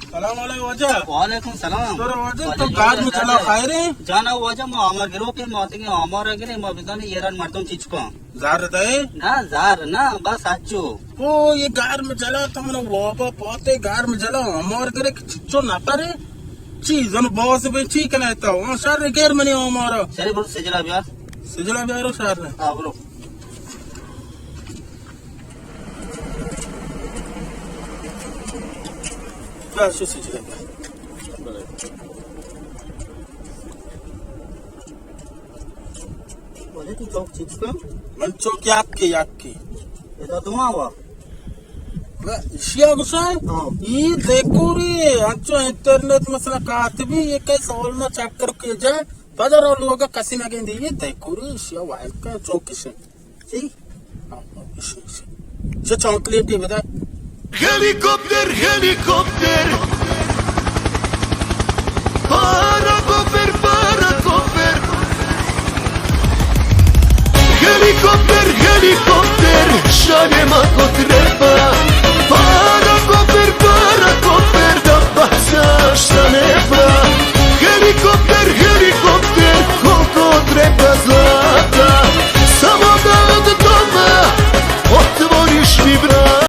सलाम वालेकुम वजह वालेकुम सलाम तो वजह तो गार में चला खाए रे जाना वजह मा अमर गिरो के मातिಗೆ अमर गिरे मा बिदाने येरान ಮಾಡ್ತೋಂ ಚಿಚ್ಕೋ जार रहे ना जार ना बस अच्छो ओ ये गार में चला तुमने वापा पाते गार में चला हमार करे चिच्चो नाता रे चीज अन बॉस पे ठीक कहता हूं सर गेर में नहीं हमारा सरी बोल सजला ब्यारो सर ने हां बोलो क्या सिजला बोले तू चौक चिच्को मन चौक याकी ये तो हुआ शिया गुसाई ये देखो रे अच्छो इंटरनेट मसला कातबी ये कई सवाल में चेक करके जाए बाजार लोग कसी ना गेंदी ये देखो रे शिया वाइल का चौकिशन सी जो चॉकलेट है बता हेलीकॉप्टर हेलीकॉप्टर पाराकॉप्टर पाराकॉप्टर हेलीकॉप्टर हेलीकॉप्टर शान मा कोतरे